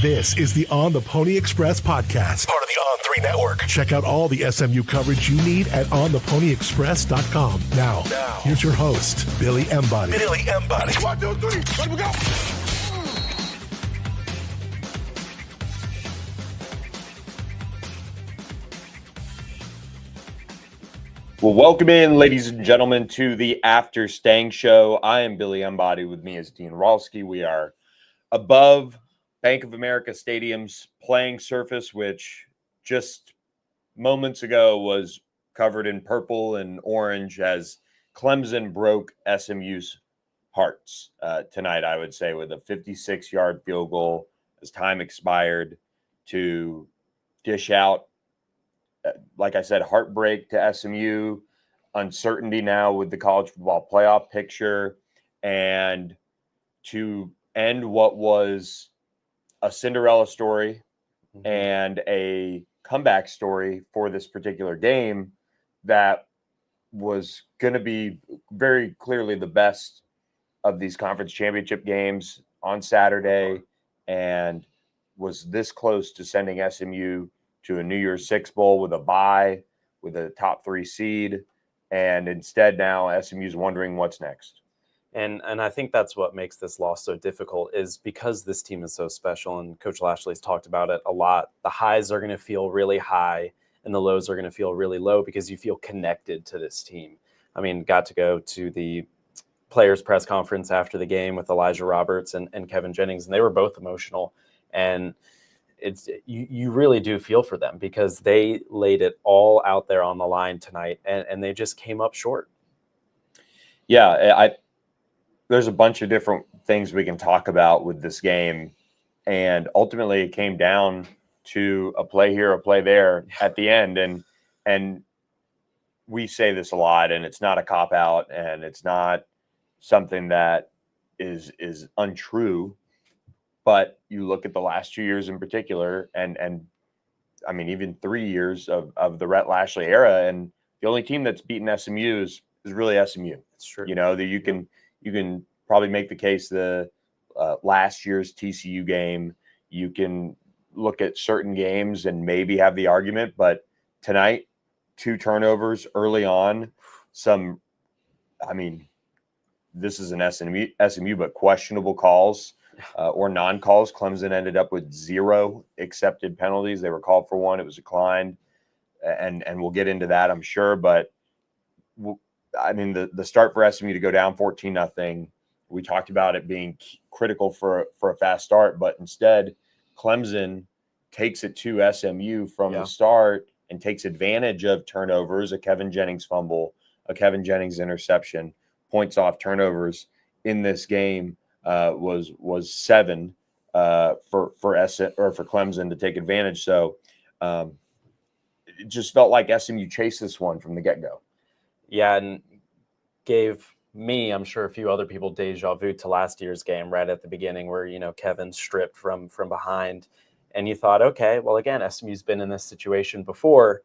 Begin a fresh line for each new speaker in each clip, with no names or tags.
This is the On the Pony Express podcast, part of the On3 network. Check out all the SMU coverage you need at ontheponyexpress.com. Now, here's your host, Billy Embody. 1, 2, 3, let me go.
Well, welcome in, ladies and gentlemen, to the After Stangs show. I am Billy Embody. With me is Dean Ralsky. We are above Bank of America Stadium's playing surface, which just moments ago was covered in purple and orange as Clemson broke SMU's hearts tonight, I would say, with a 56-yard field goal as time expired to dish out, like I said, heartbreak to SMU, uncertainty now with the college football playoff picture, and to end what was a Cinderella story and a comeback story for this particular game that was going to be very clearly the best of these conference championship games on Saturday, and was this close to sending SMU to a New Year's Six bowl with a bye, with a top 3 seed. And instead now SMU's wondering what's next.
And I think that's what makes this loss so difficult, is because this team is so special, and Coach Lashley's talked about it a lot. The highs are going to feel really high and the lows are going to feel really low because you feel connected to this team. I mean, got to go to the players' press conference after the game with Elijah Roberts and Kevin Jennings, and they were both emotional. And it's you really do feel for them because they laid it all out there on the line tonight, and they just came up short.
Yeah, there's a bunch of different things we can talk about with this game, and ultimately it came down to a play here, a play there at the end, and we say this a lot, and it's not a cop out, and it's not something that is untrue. But you look at the last 2 years in particular, and I mean, even 3 years of the Rhett Lashley era, and the only team that's beaten SMU is really SMU.
It's true.
You know, that you can probably make the case the last year's TCU game. You can look at certain games and maybe have the argument, but tonight, 2 turnovers early on. This is an SMU, but questionable calls. Or non-calls. Clemson ended up with 0 accepted penalties. They were called for 1. It was declined. And we'll get into that, I'm sure. But, I mean, the start for SMU to go down 14-0, we talked about it being critical for a fast start. But instead, Clemson takes it to SMU from the start and takes advantage of turnovers, a Kevin Jennings fumble, a Kevin Jennings interception, points off turnovers in this game. Was 7 for Clemson to take advantage. So it just felt like SMU chased this one from the get-go.
Yeah, and gave me, I'm sure a few other people, deja vu to last year's game right at the beginning where, you know, Kevin stripped from behind. And you thought, okay, well, again, SMU's been in this situation before.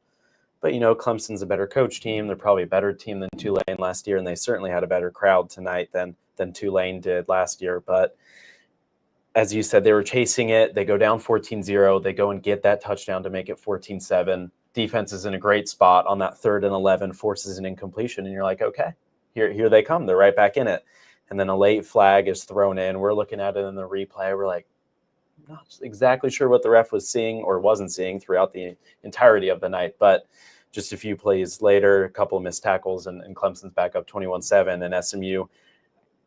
But, you know, Clemson's a better coach team. They're probably a better team than Tulane last year, and they certainly had a better crowd tonight than Tulane did last year. But as you said, they were chasing it. They go down 14-0. They go and get that touchdown to make it 14-7. Defense is in a great spot on that 3rd and 11, forces an incompletion, and you're like, okay, here they come. They're right back in it. And then a late flag is thrown in. We're looking at it in the replay. We're like, not exactly sure what the ref was seeing or wasn't seeing throughout the entirety of the night. But just a few plays later, a couple of missed tackles, and Clemson's back up 21-7. And SMU,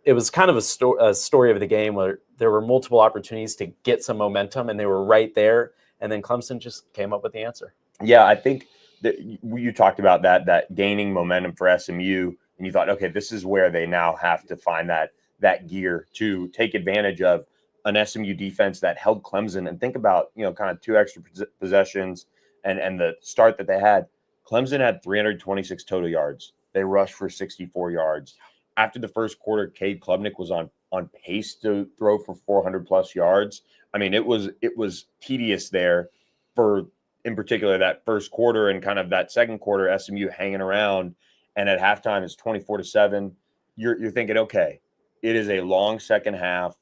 it was kind of a story of the game where there were multiple opportunities to get some momentum, and they were right there. And then Clemson just came up with the answer.
Yeah, I think that you talked about that gaining momentum for SMU, and you thought, okay, this is where they now have to find that gear to take advantage of an SMU defense that held Clemson. And think about, you know, kind of 2 extra possessions and the start that they had. Clemson had 326 total yards. They rushed for 64 yards. After the first quarter, Cade Klubnik was on pace to throw for 400+ yards. I mean, it was tedious there for, in particular, that first quarter, and kind of that second quarter, SMU hanging around. And at halftime, it's 24-7. You're thinking, okay, it is a long second half.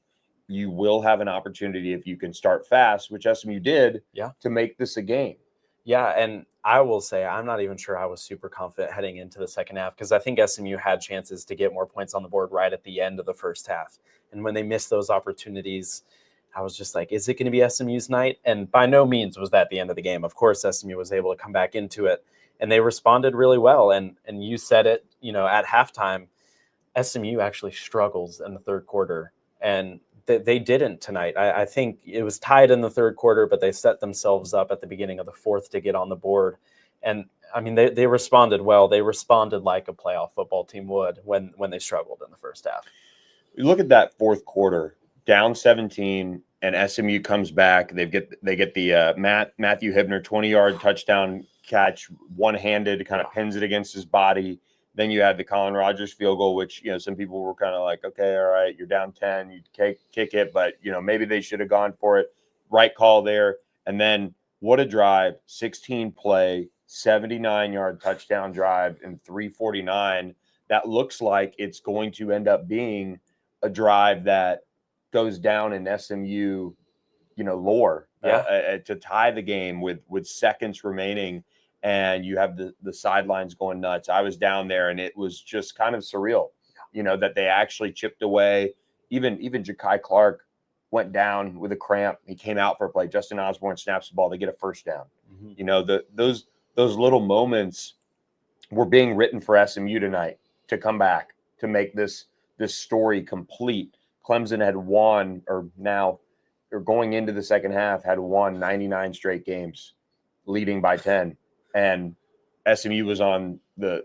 you will have an opportunity if you can start fast, which SMU did, to make this a game.
Yeah, and I will say I'm not even sure I was super confident heading into the second half because I think SMU had chances to get more points on the board right at the end of the first half. And when they missed those opportunities, I was just like, is it going to be SMU's night? And by no means was that the end of the game. Of course, SMU was able to come back into it, and they responded really well. And you said it, at halftime, SMU actually struggles in the third quarter, and they didn't tonight. I think it was tied in the third quarter, but they set themselves up at the beginning of the fourth to get on the board. And I mean, they responded well. They responded like a playoff football team would when they struggled in the first half.
You look at that fourth quarter, down 17, and SMU comes back. They get the Matthew Hibner 20-yard touchdown catch, one-handed, kind of pins it against his body. Then you had the Colin Rogers field goal, which, some people were kind of like, okay, all right, you're down 10, you kick it, but, maybe they should have gone for it. Right call there. And then what a drive, 16 play, 79-yard touchdown drive in 3:49. That looks like it's going to end up being a drive that goes down in SMU, lore to tie the game with seconds remaining. And you have the sidelines going nuts. I was down there, and it was just kind of surreal, that they actually chipped away. Even Ja'Kai Clark went down with a cramp. He came out for a play. Justin Osborne snaps the ball. They get a first down. Those little moments were being written for SMU tonight to come back to make this story complete. Clemson had won, or going into the second half, had won 99 straight games, leading by 10. And SMU was on the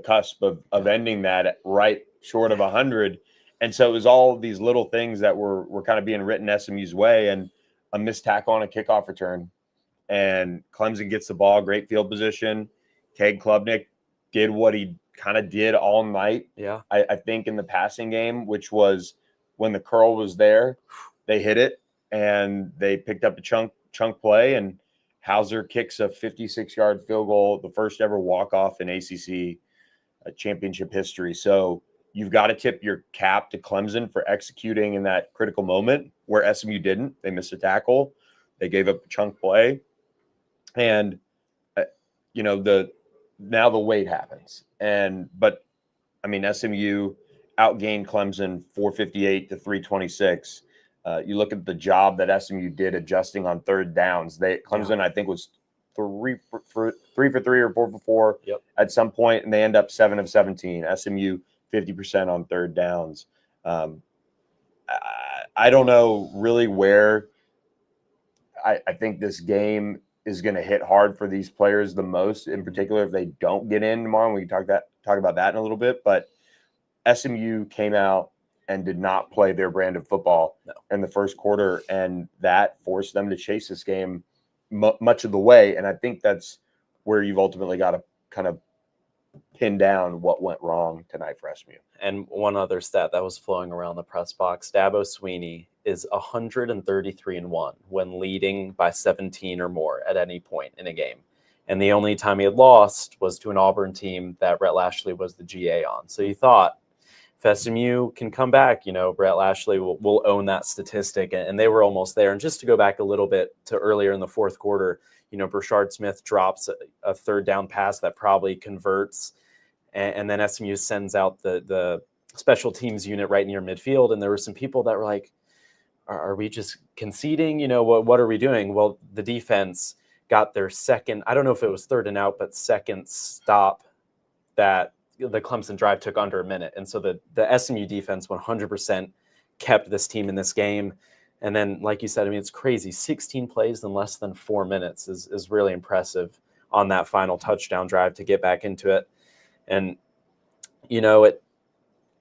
cusp of ending that right short of 100. And so it was all these little things that were kind of being written SMU's way, and a missed tackle on a kickoff return. And Clemson gets the ball, great field position. Cade Klubnik did what he kind of did all night.
Yeah.
I think in the passing game, which was when the curl was there, they hit it and they picked up a chunk play, and Hauser kicks a 56-yard field goal, the first ever walk-off in ACC championship history. So you've got to tip your cap to Clemson for executing in that critical moment where SMU didn't. They missed a tackle. They gave up a chunk play. And, now the wait happens. But SMU outgained Clemson 458 to 326. You look at the job that SMU did adjusting on third downs. Clemson, I think, was 3 for 3 or 4 for 4 at some point, and they end up 7 of 17. SMU 50% on third downs. I don't know really where I think this game is going to hit hard for these players the most, in particular if they don't get in tomorrow. And we can talk about that in a little bit, but SMU came out and did not play their brand of football in the first quarter, and that forced them to chase this game much of the way. And I think that's where you've ultimately got to kind of pin down what went wrong tonight for SMU.
And one other stat that was flowing around the press box, Dabo Swinney is 133-1 when leading by 17 or more at any point in a game. And the only time he had lost was to an Auburn team that Brett Lashley was the GA on. So you thought, if SMU can come back, Brett Lashley will own that statistic, and they were almost there. And just to go back a little bit to earlier in the fourth quarter, Brashard Smith drops a third down pass that probably converts, and then SMU sends out the special teams unit right near midfield. And there were some people that were like, are we just conceding? What are we doing? Well, the defense got their second, I don't know if it was third and out, but second stop that the Clemson drive took under a minute. And so the SMU defense 100% kept this team in this game. And then, like you said, it's crazy. 16 plays in less than 4 minutes is really impressive on that final touchdown drive to get back into it. And,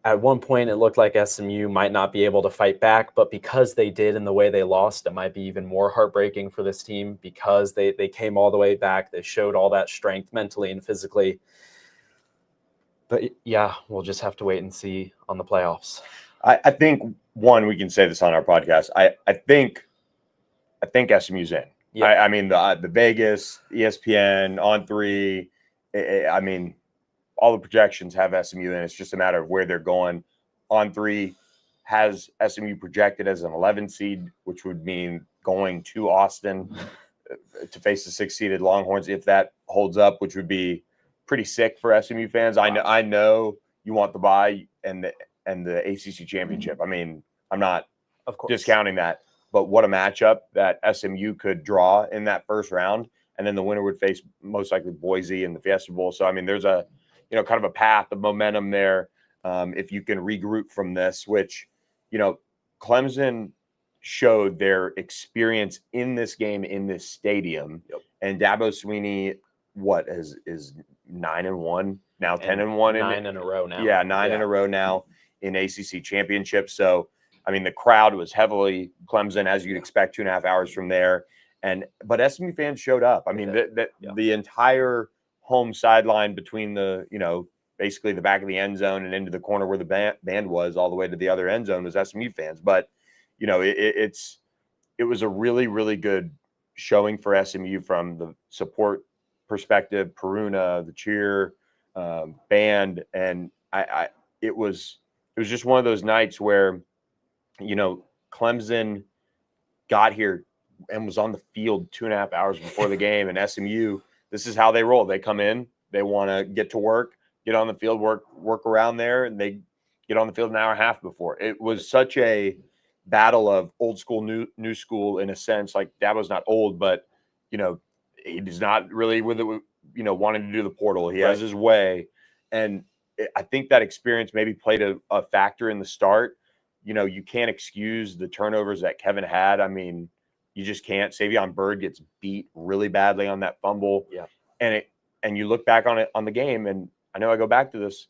at one point it looked like SMU might not be able to fight back, but because they did in the way they lost, it might be even more heartbreaking for this team because they came all the way back. They showed all that strength mentally and physically. But yeah, we'll just have to wait and see on the playoffs.
I think, we can say this on our podcast. I think SMU's in. Yeah. The Vegas, ESPN, On3, all the projections have SMU in. It's just a matter of where they're going. On3 has SMU projected as an 11 seed, which would mean going to Austin to face the 6-seeded Longhorns if that holds up, which would be pretty sick for SMU fans. I know you want the bye and the ACC championship. I mean, I'm not discounting that, but what a matchup that SMU could draw in that first round, and then the winner would face most likely Boise in the Fiesta Bowl. So I mean, there's a kind of a path of momentum there if you can regroup from this, which Clemson showed their experience in this game in this stadium, and Dabo Swinney is 9-1 now, 10-1,
9 in a row now.
Yeah, 9 in a row now in ACC Championship. So I mean, the crowd was heavily Clemson, as you'd expect, 2.5 hours from there. But SMU fans showed up. I mean, the entire home sideline between basically the back of the end zone and into the corner where the band was, all the way to the other end zone, was SMU fans. But it was a really, really good showing for SMU from the support perspective, Peruna, the cheer, band, and it was just one of those nights where Clemson got here and was on the field 2.5 hours before the game, and SMU, this is how they roll. They come in, they want to get to work, get on the field, work around there, and they get on the field an hour and a half before. It was such a battle of old school, new school, in a sense. Like, Dabo's not old, but he's not really with it, wanting to do the portal. He has his way, and I think that experience maybe played a factor in the start. You can't excuse the turnovers that Kevin had. I mean, you just can't. Savion Byrd gets beat really badly on that fumble.
Yeah.
And you look back on the game, and I know I go back to this,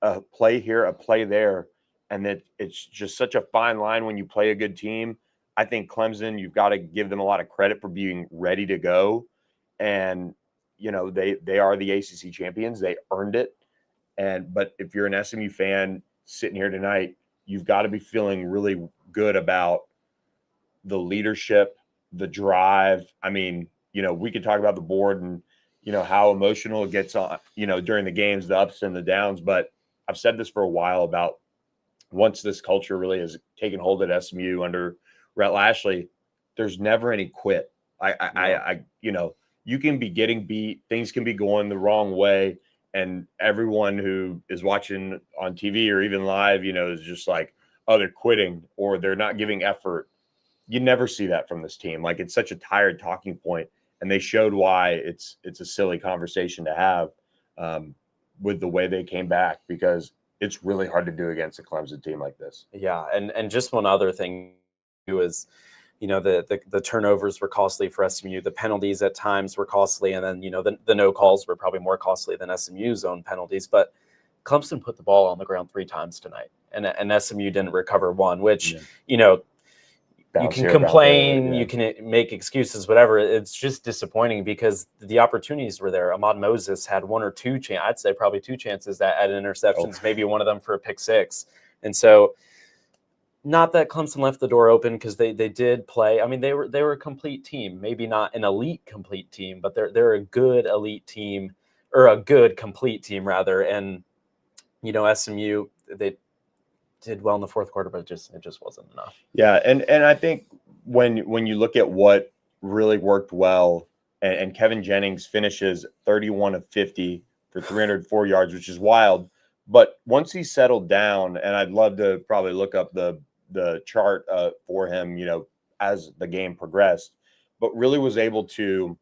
a play here, a play there, and that it's just such a fine line when you play a good team. I think Clemson, you've got to give them a lot of credit for being ready to go. And, they are the ACC champions. They earned it. But if you're an SMU fan sitting here tonight, you've got to be feeling really good about the leadership, the drive. I mean, we could talk about the board and, how emotional it gets on, during the games, the ups and the downs. But I've said this for a while about once this culture really has taken hold at SMU under Rhett Lashley, there's never any quit. You can be getting beat, things can be going the wrong way, and everyone who is watching on TV or even live, is just like, oh, they're quitting or they're not giving effort. You never see that from this team. Like, it's such a tired talking point, and they showed why it's a silly conversation to have with the way they came back, because it's really hard to do against a Clemson team like this.
Yeah, and just one other thing was, the turnovers were costly for SMU. The penalties at times were costly, and then the no calls were probably more costly than SMU's own penalties. But Clemson put the ball on the ground 3 times tonight, and SMU didn't recover one, which you can complain, you can make excuses, whatever. It's just disappointing because the opportunities were there. Ahmad Moses had 1 or 2 I'd say probably 2 chances at interceptions, maybe one of them for a pick 6. And so, not that Clemson left the door open, because they did play. I mean, they were a complete team, maybe not an elite complete team, but they're a good elite team, or a good complete team rather. And SMU, they did well in the fourth quarter, but it just wasn't enough.
Yeah, and I think when you look at what really worked well, and Kevin Jennings finishes 31 of 50 for 304 yards, which is wild. But once he settled down, and I'd love to probably look up the chart for him, as the game progressed, but really was able to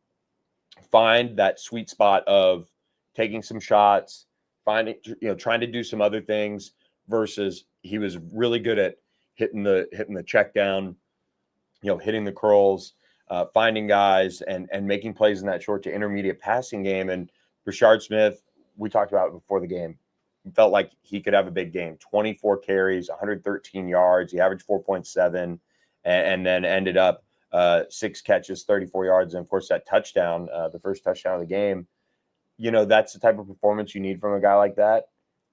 find that sweet spot of taking some shots, trying to do some other things, versus he was really good at hitting the check down, hitting the curls, finding guys and making plays in that short to intermediate passing game. And Rashard Smith, we talked about it before the game, felt like he could have a big game. 24 carries, 113 yards. He averaged 4.7 and then ended up 6 catches, 34 yards. And of course, that touchdown, the first touchdown of the game, that's the type of performance you need from a guy like that.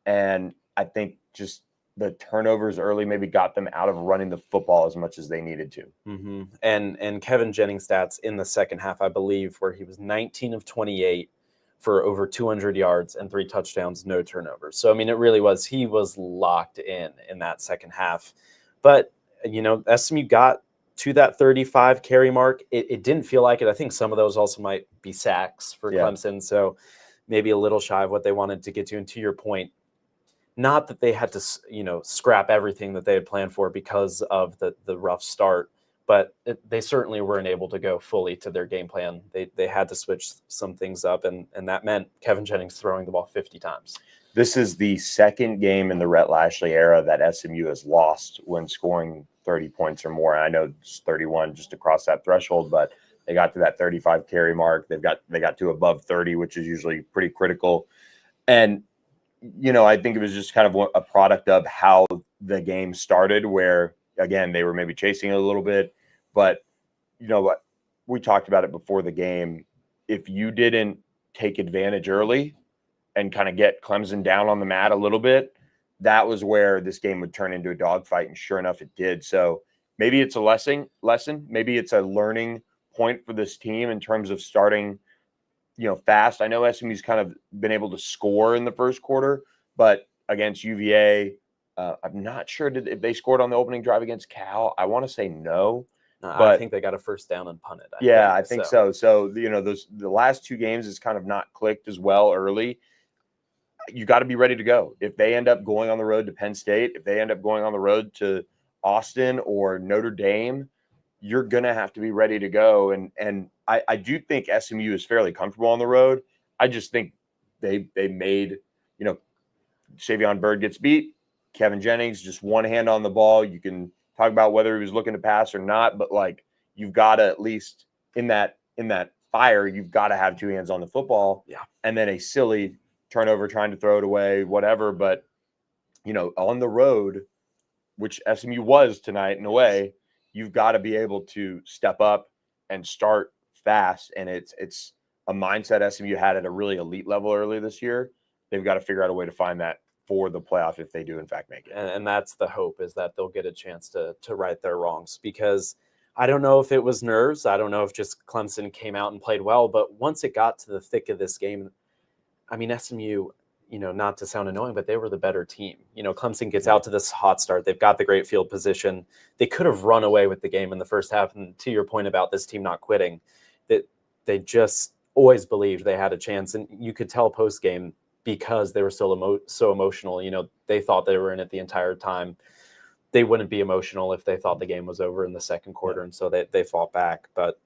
And I think just the turnovers early maybe got them out of running the football as much as they needed to.
Mm-hmm. And Kevin Jennings' stats in the second half, I believe, where he was 19 of 28 for over 200 yards and 3 touchdowns, no turnovers. So, I mean, it really was, he was locked in that second half, But, SMU got to that 35 carry mark. It didn't feel like it. I think some of those also might be sacks for Clemson. So maybe a little shy of what they wanted to get to. And to your point, not that they had to, scrap everything that they had planned for because of the rough start, but they certainly weren't able to go fully to their game plan. They had to switch some things up, and that meant Kevin Jennings throwing the ball 50 times.
This is the second game in the Rhett Lashley era that SMU has lost when scoring 30 points or more. I know it's 31 just to cross that threshold, but they got to that 35 carry mark. They got to above 30, which is usually pretty critical. And I think it was just kind of a product of how the game started, where, again, they were maybe chasing it a little bit. But, what we talked about it before the game. If you didn't take advantage early and kind of get Clemson down on the mat a little bit, that was where this game would turn into a dogfight. And sure enough, it did. So maybe it's a lesson. Maybe it's a learning point for this team in terms of starting fast. I know SMU's kind of been able to score in the first quarter, but against UVA, I'm not sure if they scored on the opening drive against Cal. I want to say no.
But I think they got a first down and punted.
I think so. So, the last two games is kind of not clicked as well early. You got to be ready to go. If they end up going on the road to Penn State, if they end up going on the road to Austin or Notre Dame, you're going to have to be ready to go. And I do think SMU is fairly comfortable on the road. I just think they made, Savion Byrd gets beat. Kevin Jennings, just one hand on the ball. You can talk about whether he was looking to pass or not, but you've got to, at least in that fire, you've got to have two hands on the football.
Yeah.
And then a silly turnover trying to throw it away, whatever. But, on the road, which SMU was tonight in a way, you've got to be able to step up and start fast. And it's a mindset SMU had at a really elite level early this year. They've got to figure out a way to find that for the playoff if they do in fact make it.
And that's the hope, is that they'll get a chance to right their wrongs, because I don't know if it was nerves. I don't know if just Clemson came out and played well, but once it got to the thick of this game, I mean, SMU, not to sound annoying, but they were the better team. Clemson gets out to this hot start. They've got the great field position. They could have run away with the game in the first half. And to your point about this team not quitting, that they just always believed they had a chance. And you could tell post game, because they were so emotional. They thought they were in it the entire time. They wouldn't be emotional if they thought the game was over in the second quarter. And so they fought back. But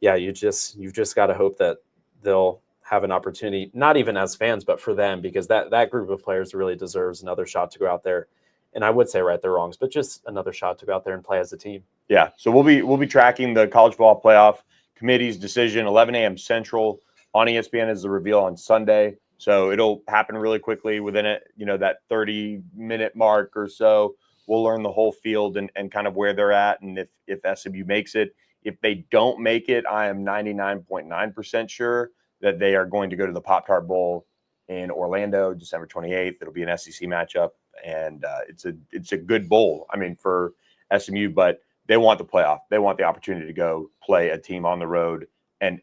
yeah, you've just got to hope that they'll have an opportunity, not even as fans, but for them, because that group of players really deserves another shot to go out there. And I would say right their wrongs, but just another shot to go out there and play as a team.
Yeah. So we'll be tracking the college football playoff committee's decision, 11 a.m. Central on ESPN is the reveal on Sunday. So it'll happen really quickly within it, that 30-minute mark or so. We'll learn the whole field and kind of where they're at. And if SMU makes it, if they don't make it, I am 99.9% sure that they are going to go to the Pop-Tart Bowl in Orlando, December 28th. It'll be an SEC matchup, and it's a good bowl, for SMU, but they want the playoff. They want the opportunity to go play a team on the road and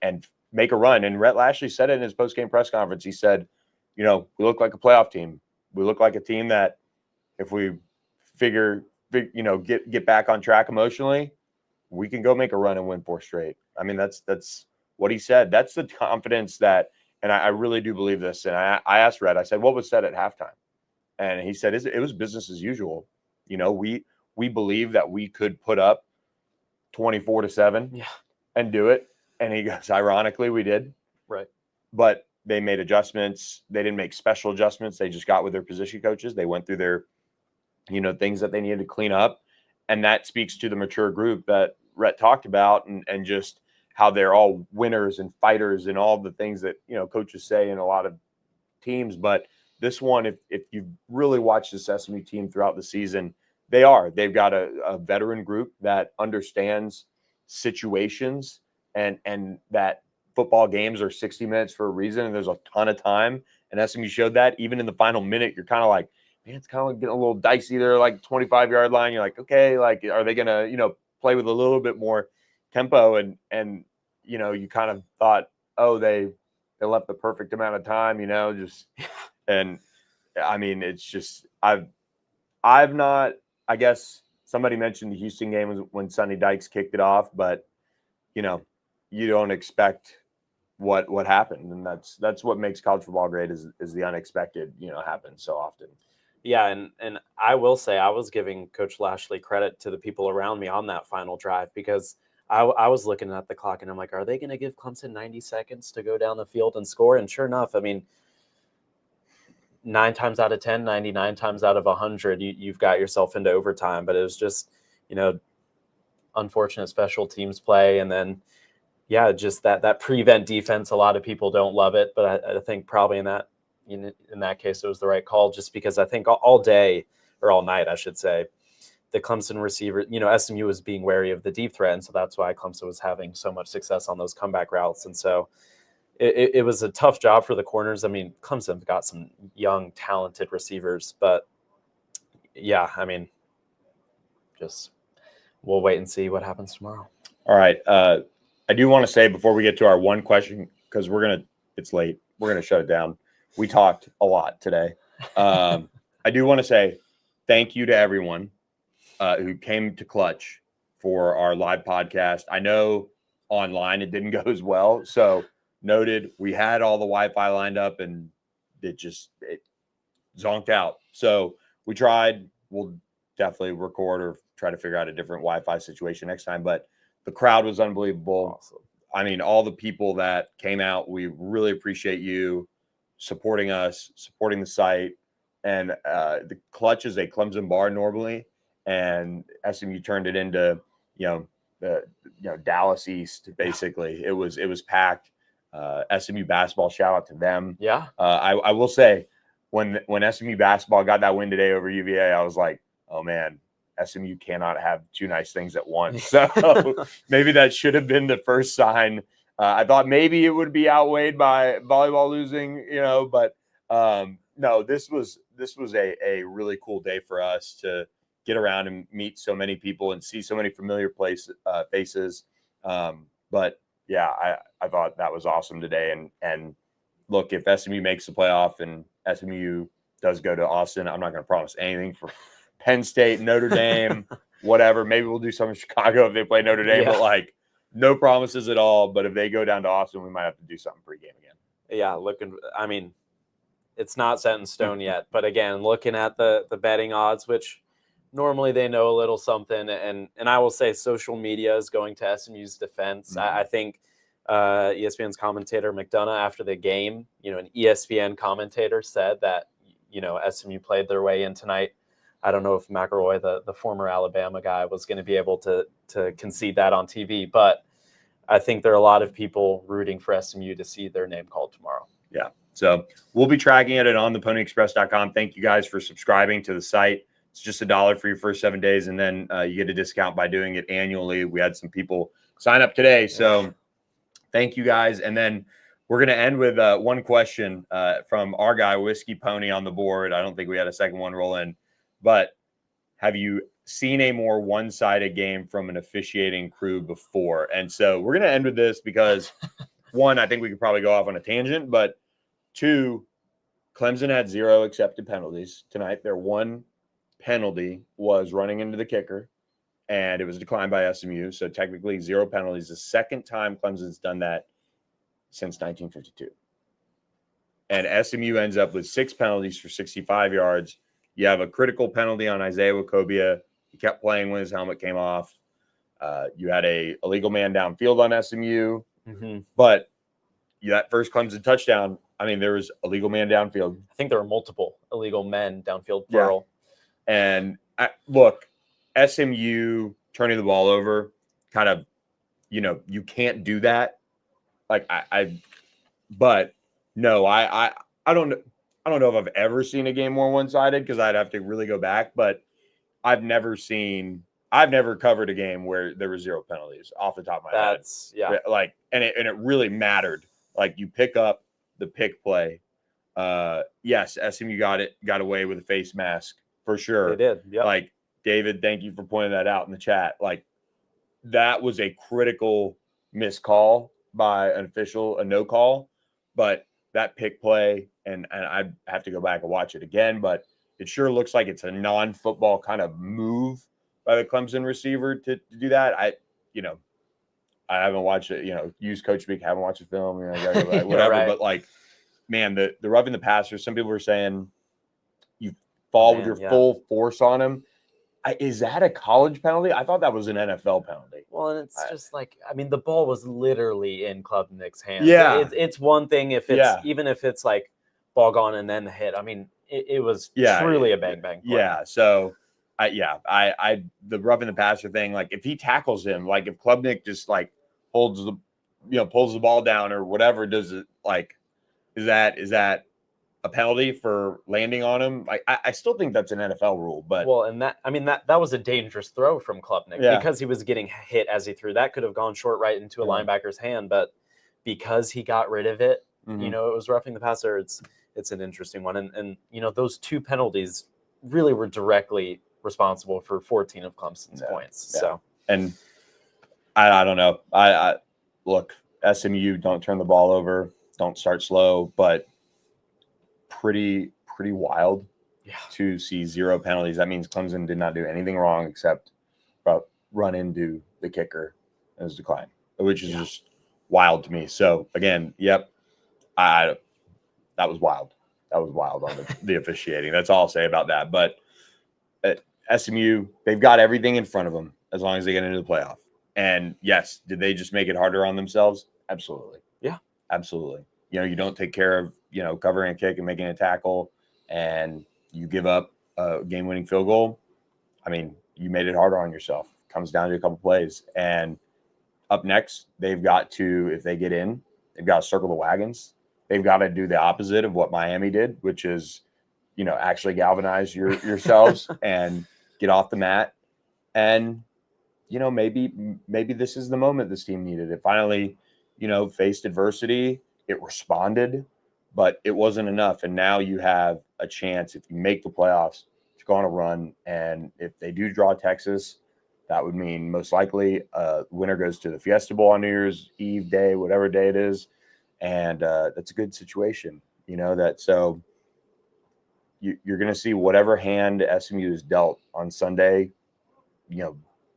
make a run. And Rhett Lashley said it in his post-game press conference. He said, we look like a playoff team. We look like a team that if we get back on track emotionally, we can go make a run and win 4 straight. That's what he said. That's the confidence that, and I really do believe this. And I asked Rhett, I said, what was said at halftime? And he said, it was business as usual. We believe that we could put up 24-7 and do it. And he goes, ironically, we did.
Right.
But they made adjustments. They didn't make special adjustments. They just got with their position coaches. They went through their, things that they needed to clean up. And that speaks to the mature group that Rhett talked about, and just how they're all winners and fighters and all the things that, coaches say in a lot of teams. But this one, if you've really watched this SMU team throughout the season, they've got a veteran group that understands situations, and that football games are 60 minutes for a reason, and there's a ton of time. And SMU showed that. Even in the final minute, you're kind of like, man, it's kind of like getting a little dicey there, like 25-yard line. You're like, okay, are they going to, play with a little bit more tempo? And you kind of thought, oh, they left the perfect amount of time, and it's just, I've not, I guess, somebody mentioned the Houston game was when Sonny Dykes kicked it off, but you don't expect what happened, and that's what makes college football great is the unexpected happens so often.
Yeah, and I will say I was giving Coach Lashley credit to the people around me on that final drive, because I was looking at the clock and I'm like, are they going to give Clemson 90 seconds to go down the field and score? And sure enough, I mean, 9 times out of 10, 99 times out of 100, you've got yourself into overtime. But it was just, unfortunate special teams play, and then just that prevent defense. A lot of people don't love it, but I think probably in that case it was the right call, just because I think all day, or all night I should say, the Clemson receiver, SMU was being wary of the deep threat, and so that's why Clemson was having so much success on those comeback routes. And so it was a tough job for the corners. I mean, Clemson got some young, talented receivers, but just we'll wait and see what happens tomorrow.
All right. I do want to say before we get to our one question, because it's late, we're going to shut it down. We talked a lot today. I do want to say thank you to everyone who came to Clutch for our live podcast. I know online it didn't go as well, so noted. We had all the Wi-Fi lined up and it zonked out. So we tried. We'll definitely record or try to figure out a different Wi-Fi situation next time. But the crowd was unbelievable.
Awesome.
I mean, all the people that came out, we really appreciate you supporting us, supporting the site. And the Clutch is a Clemson bar normally, and SMU turned it into Dallas East basically. It was packed. SMU basketball, shout out to them.
Yeah.
I will say when SMU basketball got that win today over UVA, I was like, oh man, SMU cannot have two nice things at once. So maybe that should have been the first sign. I thought maybe it would be outweighed by volleyball losing, but no, this was a really cool day for us to get around and meet so many people and see so many familiar faces. But yeah, I thought that was awesome today. And look, if SMU makes the playoff and SMU does go to Austin, I'm not going to promise anything for Penn State, Notre Dame, whatever. Maybe we'll do some in Chicago if they play Notre Dame, but no promises at all. But if they go down to Austin, we might have to do something pregame again.
Yeah, it's not set in stone yet. But again, looking at the betting odds, which normally they know a little something, and I will say social media is going to SMU's defense. Mm-hmm. I think ESPN's commentator McDonough after the game, an ESPN commentator said that SMU played their way in tonight. I don't know if McElroy, the former Alabama guy, was going to be able to concede that on TV, but I think there are a lot of people rooting for SMU to see their name called tomorrow.
Yeah. So we'll be tracking it on thePonyExpress.com. Thank you guys for subscribing to the site. It's just $1 for your first 7 days, and then you get a discount by doing it annually. We had some people sign up today, so thank you guys. And then we're going to end with one question from our guy, Whiskey Pony, on the board. I don't think we had a second one roll in, but have you seen a more one-sided game from an officiating crew before? And so we're going to end with this because, one, I think we could probably go off on a tangent, but two, Clemson had 0 accepted penalties tonight. Their one penalty was running into the kicker, and it was declined by SMU. So technically 0 penalties. The second time Clemson's done that since 1952. And SMU ends up with 6 penalties for 65 yards. You have a critical penalty on Isaiah Wacobia. He kept playing when his helmet came off. You had a illegal man downfield on SMU. Mm-hmm. But that first Clemson touchdown, there was a legal man downfield.
I think there were multiple illegal men downfield, plural.
Yeah. And look, SMU turning the ball over, kind of, you can't do that. But no, I don't know if I've ever seen a game more one-sided, because I'd have to really go back, but I've never covered a game where there were 0 penalties off the top of my head.
Yeah.
And it really mattered. You pick up the pick play. Yes, SMU got away with a face mask for sure.
They did. Yeah.
David, thank you for pointing that out in the chat. That was a critical missed call by an official, a no call, but that pick play, and I have to go back and watch it again, but it sure looks like it's a non-football kind of move by the Clemson receiver to do that. I haven't watched it, use coach speak, haven't watched the film, whatever.
Right.
But like, man, the roughing the passer, some people were saying you fall with your full force on him. Is that a college penalty? I thought that was an NFL penalty.
Well, and it's just like, I mean, the ball was literally in Klubnik's hands.
Yeah.
It's one thing if it's, even if it's like ball gone and then the hit. I mean, it was truly a bang bang play.
Yeah. So, the roughing the passer thing, like if he tackles him, like if Klubnik just like holds pulls the ball down or whatever, does it like, is that a penalty for landing on him? I still think that's an NFL rule, but
that was a dangerous throw from Klubnik because he was getting hit as he threw. That could have gone short right into a linebacker's hand, but because he got rid of it, it was roughing the passer. It's an interesting one, and those two penalties really were directly responsible for 14 of Clemson's points.
Yeah.
So,
and I don't know. I look, SMU, don't turn the ball over, don't start slow, but pretty wild to see 0 penalties. That means Clemson did not do anything wrong except run into the kicker and his decline, which is just wild to me. So again, that was wild. That was wild on the officiating. That's all I'll say about that. But at SMU, they've got everything in front of them as long as they get into the playoff. And yes, did they just make it harder on themselves? Absolutely.
Yeah,
absolutely. You don't take care of, covering a kick and making a tackle, and you give up a game-winning field goal. I mean, you made it harder on yourself. Comes down to a couple plays. And up next, they've got to, if they get in, they've got to circle the wagons. They've got to do the opposite of what Miami did, which is, actually galvanize yourselves and get off the mat. And, maybe this is the moment this team needed. It finally, faced adversity. It responded, but it wasn't enough. And now you have a chance, if you make the playoffs, to go on a run. And if they do draw Texas, that would mean most likely winner goes to the Fiesta Bowl on New Year's Eve day, whatever day it is. And that's a good situation, so you're going to see whatever hand SMU is dealt on Sunday,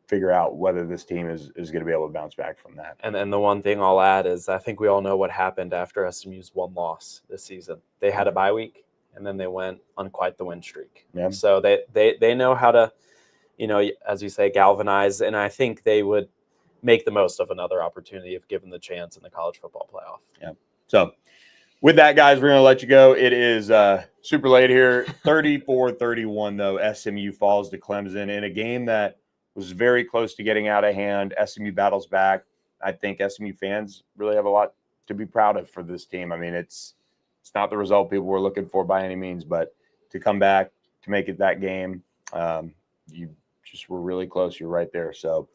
figure out whether this team is going to be able to bounce back from that.
And the one thing I'll add is I think we all know what happened after SMU's one loss this season. They had a bye week, and then they went on quite the win streak.
Yeah.
So they know how to, as you say, galvanize, and I think they would make the most of another opportunity if given the chance in the college football playoff.
Yeah. So with that, guys, we're going to let you go. It is super late here. 34-31, though, SMU falls to Clemson in a game that was very close to getting out of hand. SMU battles back. I think SMU fans really have a lot to be proud of for this team. I mean, it's not the result people were looking for by any means, but to come back, to make it that game, you just were really close. You're right there. So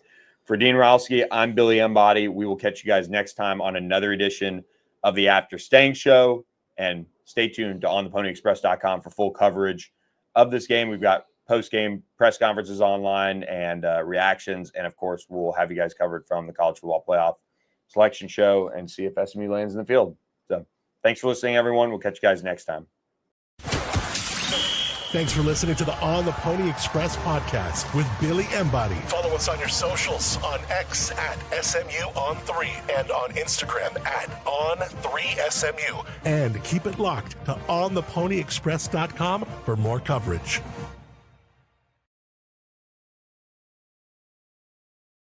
for Dean Ralsky, I'm Billy Embody. We will catch you guys next time on another edition of the After Stangs Show. And stay tuned to ontheponyexpress.com for full coverage of this game. We've got post-game press conferences online and reactions. And, of course, we'll have you guys covered from the College Football Playoff Selection Show and see if SMU lands in the field. So thanks for listening, everyone. We'll catch you guys next time.
Thanks for listening to the On the Pony Express podcast with Billy Embody. Follow us on your socials on X at SMU3 and on Instagram at On3SMU. And keep it locked to OnThePonyExpress.com for more coverage.